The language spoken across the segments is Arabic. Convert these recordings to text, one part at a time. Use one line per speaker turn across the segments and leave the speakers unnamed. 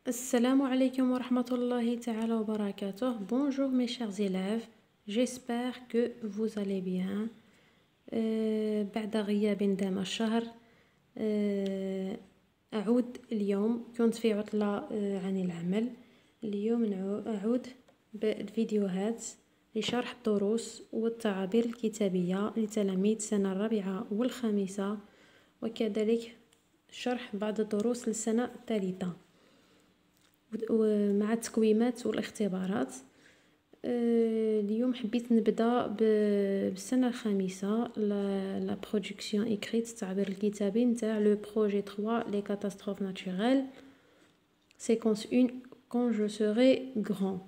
Assalamu alaikum wa rahmatullahi ta'ala wa barakatuh. Bonjour mes chers élèves, j'espère que vous allez bien. بعد غياب دام الشهر أعود اليوم. كنت في عطلة عن العمل. اليوم أعود بالفيديوهات لشرح الدروس والتعابير الكتابية لتلاميذ السنة الرابعة والخامسة، وكذلك شرح بعض الدروس للسنة الثالثة مع التكويمات والاختبارات. اليوم حبيت نبدا بالسنه الخامسه لا برودكسيون ايكريت، التعبير الكتابي نتاع لو بروجي 3 لي كاتاستروف ناتوريل سيكونس 1 كون جو سوري غران.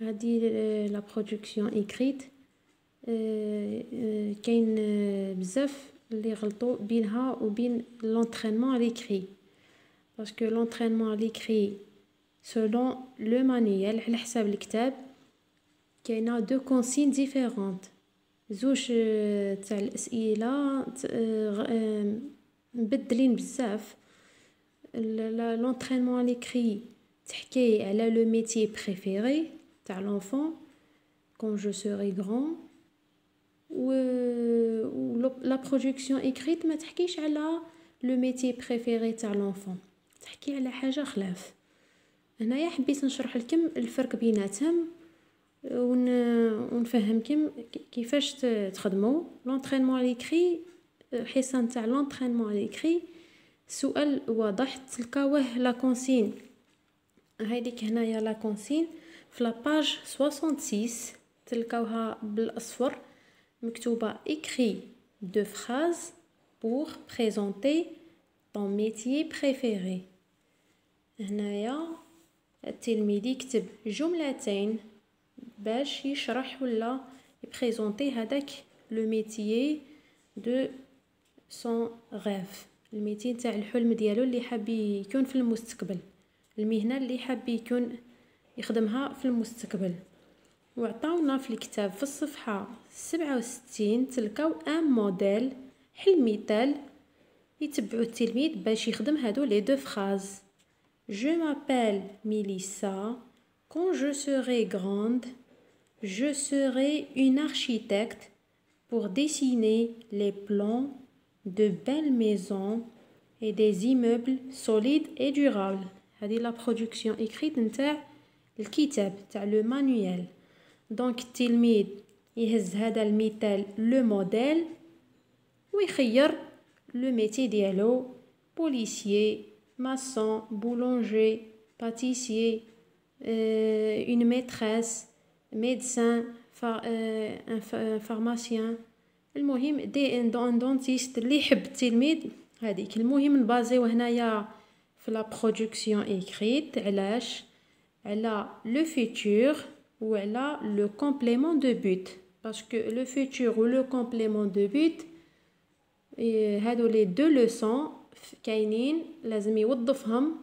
هذه لا برودكسيون ايكريت كاين بزاف اللي غلطوا بينها وبين لونطرينمون ليكري، parce que l'entraînement à l'écrit selon le manuel على حساب الكتاب كاينه دو كونسين ديفيرونت. زوج تاع الاسئله مبدلين بزاف. لونطرينمون à l'écrit تحكي على لو ميتي بريفيري تاع l'enfant quand je serai grand، و لا برودكسيون ايكريت ما تحكيش على لو ميتي بريفيري تاع l'enfant، تحكي على حاجه خلاف. هنايا حبيت نشرح لكم الفرق بيناتهم ونفهمكم كيفاش تخدموا لونطرينمون ليكري. الحصه نتاع لونطرينمون ليكري سؤال واضح تلقاوه لا كونسين. هايديك هنايا لا كونسين في لاباج 66 تلقاوها بالاصفر مكتوبه écrit deux phrases pour présenter ton métier préféré. هنايا التلميذ يكتب جملتين باش يشرح ولا يبريزونتي هذاك لو ميتيي دو سون غيف، الميتي تاع الحلم ديالو اللي حاب يكون في المستقبل، المهنه اللي حاب يكون يخدمها في المستقبل. وعطاونا في الكتاب في الصفحه 67 تلقاو ان موديل حل مثال يتبعو التلميذ باش يخدم هادو لي دو فراز. Je m'appelle Mélissa. Quand je serai grande, je serai une architecte pour dessiner les plans de belles maisons et des immeubles solides et durables. هذه la production écrite نتاع الكتاب تاع لو مانويل. دونك التلميذ يهز هذا المثال لو موديل ويخير لو ميتي ديالو: بوليسيي، maçon, boulanger, pâtissier, une maîtresse, médecin, un pharmacien. المهم دونتيست اللي يحب التلميذ هذيك. المهم نبازيو هنايا في لا برودكسيون ايكريت علاش على لو فيتور وعلى لو كومبليمون دو بوت، باسكو لو فيتور و لو كومبليمون دو بوت هادو لي دو لوسون كاينين لازم يوظفهم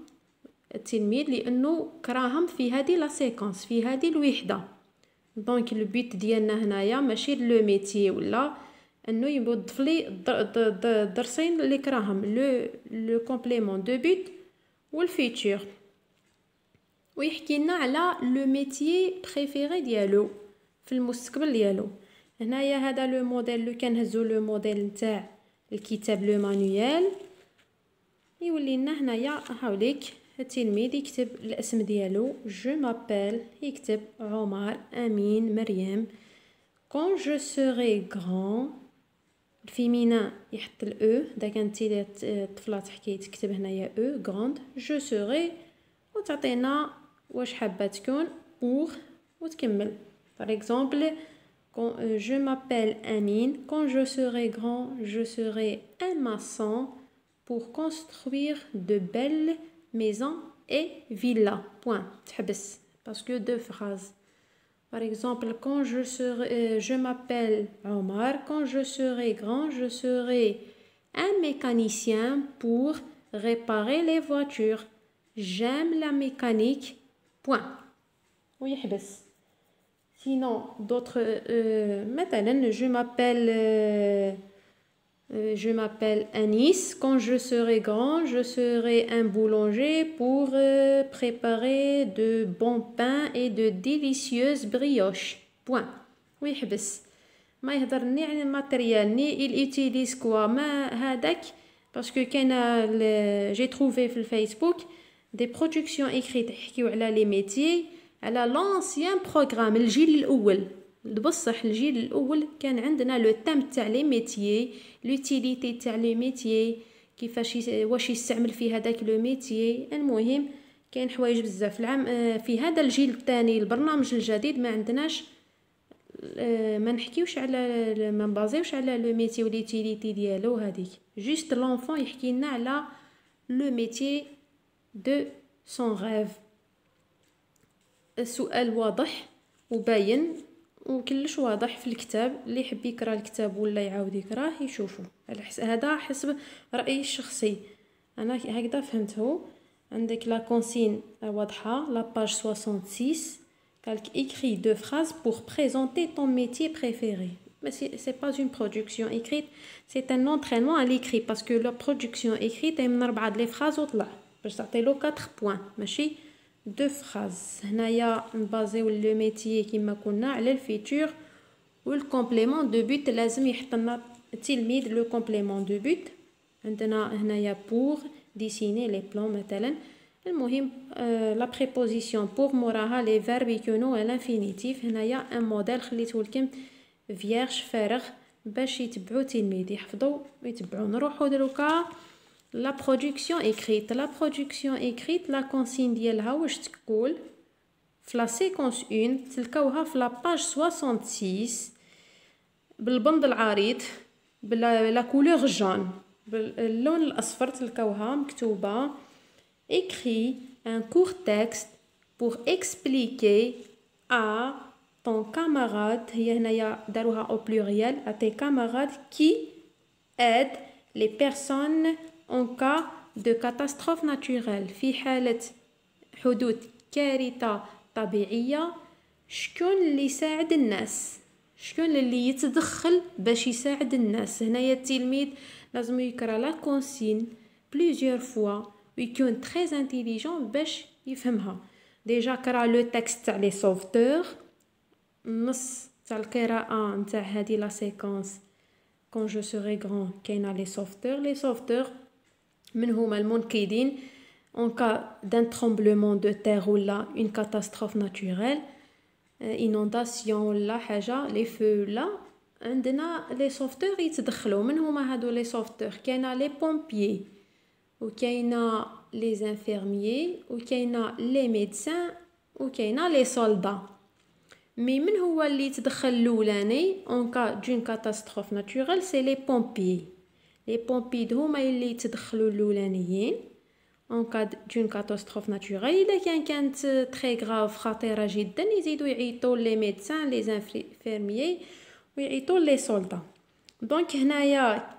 التلميذ لانه كراهم في هذه لا سيكونس في هذه الوحده. دونك البيت ديالنا هنايا ماشي لو ميتي ولا انه يوظف لي درسين اللي كراهم لو كومبليمون دو بوت والفيتور، ويحكي لنا على لو ميتي بريفيري ديالو في المستقبل ديالو. هنايا هذا لو موديل لو كنهزو لو موديل نتاع الكتاب لو مانويل يولي لنا هنايا هاوليك التلميذ يكتب الاسم ديالو جو مابيل، يكتب عمر، امين، مريم. كون جو سوري غران الفيمينا يحط الاو، دا كانت الطفله تحكي تكتب هنايا او غراند. جو سوري وتعطينا واش حابه تكون بور وتكمل. par exemple je m'appelle Amine. Quand je serai grand, je serai un maçon pour construire de belles maisons et villas. Point. تحبس parce que deux phrases. Par exemple, quand je m'appelle Omar. Quand je serai grand, je serai un mécanicien pour réparer les voitures. J'aime la mécanique. Point. ويحبس. Sinon, d'autres... مثلا je m'appelle Je m'appelle Anis. Quand je serai grand, je serai un boulanger pour préparer de bons pains et de délicieuses brioches. Point. ويحبس ما يهضر ني على الماتريال ني يوتيليز كوا ما هذاك باسكو كاينه جي تروفي في الفيسبوك دي برودكسيون ايكريت يحكيو على لي ميتيي على لونسيان بروغرام الجيل الاول. بصح الجيل الاول كان عندنا لو تام تاع لي ميتيي لوتيليتي تاع لي ميتيي كيفاش واش يستعمل في هذاك لو ميتيي. المهم كاين حوايج بزاف العام في هذا الجيل الثاني البرنامج الجديد ما عندناش ما نحكيوش على ما نبازيوش على لو ميتي وليتيليتي ديالو هذيك جوست لونفون يحكي لنا على لو ميتي دو سون غيف. السؤال واضح وباين وكلش واضح في الكتاب. اللي يحب يقرا الكتاب ولا يعاود يقراه يشوفه هذا حسب رايي الشخصي انا هكذا فهمته. عندك لا كونسين واضحه لا باج 66 قالك écris 2 phrases pour présenter ton métier préféré. Mais c'est pas une production écrite, c'est un entraînement à l'écrit parce que la production écrite من 4 د لي phrases وطلع باش تعطيلو 4 points ماشي 2 phrases. هنايا نبازيو لو ميتيي كيما قلنا على الفيتور والكومبليمون دو بوت لازم يحط لنا التلميذ لو كومبليمون دو بوت. عندنا هنايا pour dessiner les plans مثلا. المهم لا بريبوزيسيون بور موراها لي فيرب يكونوا على الانفينيتيف. هنايا ان موديل خليته لكم فيرج فارغ باش يتبعوا تلميذ يحفظوا ويتبعوا. نروحوا دروكا لا برودكسيون ايكريت. لا برودكسيون ايكريت لا كونسين ديالها واش تقول في لا سيكونس 1 تلقاوها في لا باج 66 بالبند العريض بلا كولور جون باللون الاصفر تلقاوها مكتوبه écris un court texte pour expliquer à ton camarade هي هنايا داروها au pluriel à tes camarades qui aident les personnes en cas de catastrophe naturelle. في حالة حدوث كارثة طبيعية شكون اللي يساعد الناس شكون اللي يتدخل باش يساعد الناس. هنايا التلميذ لازم يقرا لا كونسين بليزيور فوا ويكون تري انتيليجون باش يفهمها. ديجا قرا لو تكست تاع لي سوفتور نص تاع القراءه نتاع هذه لا سيكونس كون جو سوري غران كاينه لي سوفتور من هما المنقذين en cas d'un tremblement de terre ولا une catastrophe naturelle inondation ولا حاجه لي فو ولا عندنا لي سوفتور يتدخلوا. من هما هادو لي سوفتور؟ كاينه لي بومبيي وكاينه لي انفيرميي وكاينه لي ميدسان وكاينه لي سولدا. مي من هو اللي يتدخل الاولاني اون كا دون كاتاستروف ناتوريل؟ سي لي بومبيي. لي بومبيي هما اللي يتدخلوا الاولانيين اون كا دون كاتاستروف ناتوريل. اذا كانت تري غراف خطيره جدا يزيدوا يعيطوا لي ميدسان لي انفيرميي ويعيطوا لي سولدا. دونك هنايا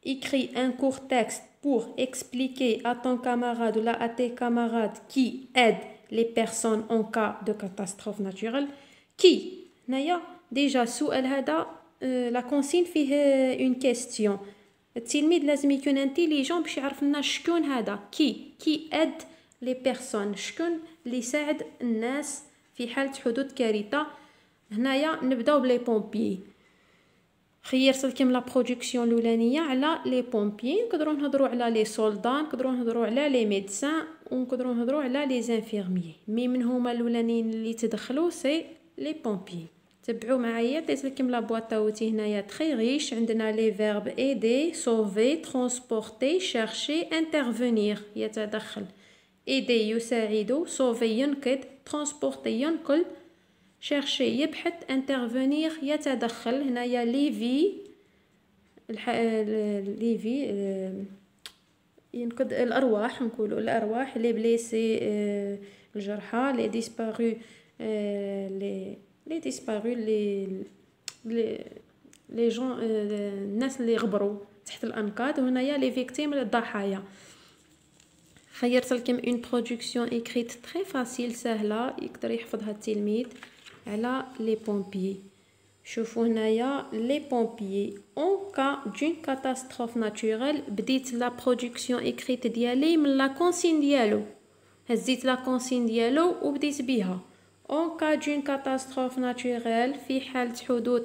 écris un court texte pour expliquer à ton camarade ou là à tes camarades qui aident les personnes en cas de catastrophe naturelle. Qui هنايا déjà السؤال هذا لا كونسين فيه une question. التلميذ لازم يكون انتيليجون باش يعرف لنا شكون هذا qui aide les personnes شكون اللي يساعد الناس في حالة حدوث كارثة. هنايا نبداو بلي بومبيي. خيرت لكم لا برودكسيون الاولانيه على لي بومبيي. نقدروا نهضروا على لي سولدان نقدروا نهضروا على لي ميدسان ونقدروا نهضروا على لي انفيرميي. مي من هما الاولانيين اللي تدخلوا سي لي بومبيي. تبعوا معايا ديت لكم لا بواط اوتي هنايا تري ريش. عندنا لي فيرب ايدي سوفي ترونسبورتي شيرشي انترفونير يتدخل. ايدي يساعد سوفي ينقذ ترونسبورتي ينقل chercher يبحث intervenir يتدخل. هنايا ليفي ليفي ينقذ الارواح نقولوا الارواح لي بليسي الجرحى لي ديسبارو لي ديسبارو لي جون الناس اللي غبروا تحت الانقاض. وهنايا لي فيكتيم الضحايا. خيرت لكم اون برودكسيون ايكريت تري فاسيل سهله يقدر يحفظها التلميذ على لي بومبيي. شوفوا هنايا لي بومبيي اون كا دون كاتاستروف ناتوريل. بديت لا برودكسيون اكريت ديالي من لا كونسين ديالو، هزيت لا كونسين ديالو وبديت بها. اون كا دون كاتاستروف ناتوريل، في حالة حدوث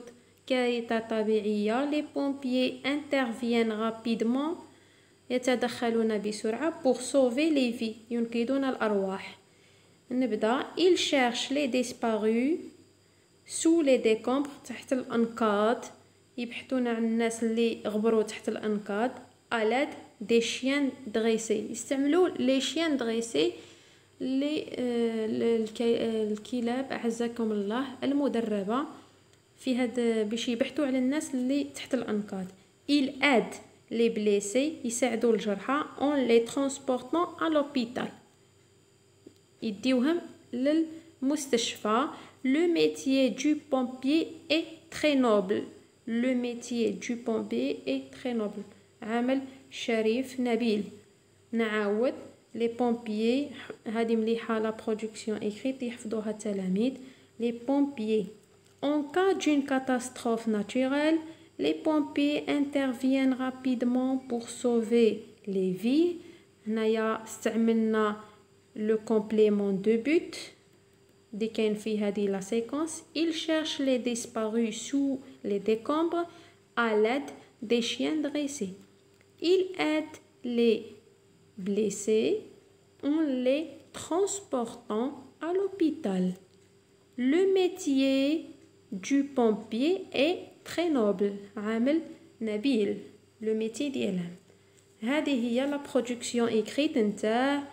كارثة طبيعية، لي بومبيي انترفيان رابيدمون، يتدخلون بسرعة pour sauver les vies، ينقذون الأرواح. نبدا il cherche les disparus sous les décombres، تحت الأنقاض، يبحثون عن الناس اللي غبروا تحت الأنقاض. à l'aide des chiens dressés، يستعملوا les chiens dressés اللي الكلاب أعزكم الله المدربة في هذا باش يبحثوا على الناس اللي تحت الأنقاض. il aide les blessés، يساعدوا الجرحى en les transportant à l'hôpital، يديوهم للمستشفى. le métier du pompier est très noble، le métier du pompier est très noble، عمل شريف نبيل. نعاود لي بومبيي، هذه مليحه لا برودكسيون ايكريت يحفظوها التلاميذ. لي بومبيي en cas d'une catastrophe naturelle، les pompiers interviennent rapidement pour sauver les vies. هنايا استعملنا le complément de but اللي كاين في هذه لا سيكونس. il cherche les disparus sous les décombres à l'aide des chiens dressés. il aide les blessés en les transportant à l'hôpital. le métier du pompier est très noble، عمل نبيل. le métier ديالهم. هذه هي لا برودكسيون ايكريت نتاع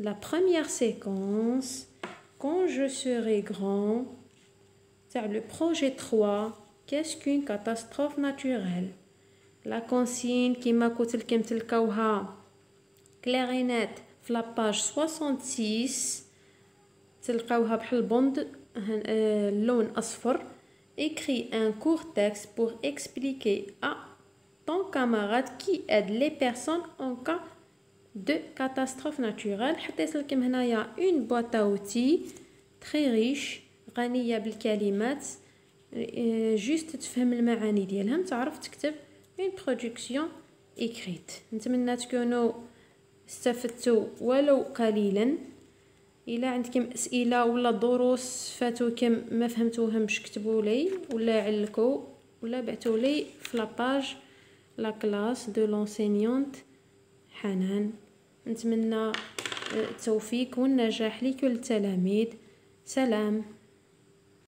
la première séquence quand je serai grand تاع le projet 3 qu'est-ce qu'une catastrophe naturelle. la consigne كما قلت لكم تلقاوها كلارينات في لاباج 66، تلقاوها بحال بوند اللون اصفر. écris un court texte pour expliquer à ton camarade qui aide les personnes en cas de catastrophe naturelle. حطيت لكم هنايا une boîte à outils très riche، غنية بالكلمات، جوست تفهم المعاني ديالهم، تعرف تكتب une production écrite. نتمنى تكونوا استفدتوا ولو قليلا. الى عندكم اسئله ولا دروس فاتوكم ما فهمتوهمش كتبوا لي ولا علكوا ولا بعثوا لي في لاباج لا كلاس دو لونسينيونت حنان. نتمنى التوفيق والنجاح لكل التلاميذ. سلام.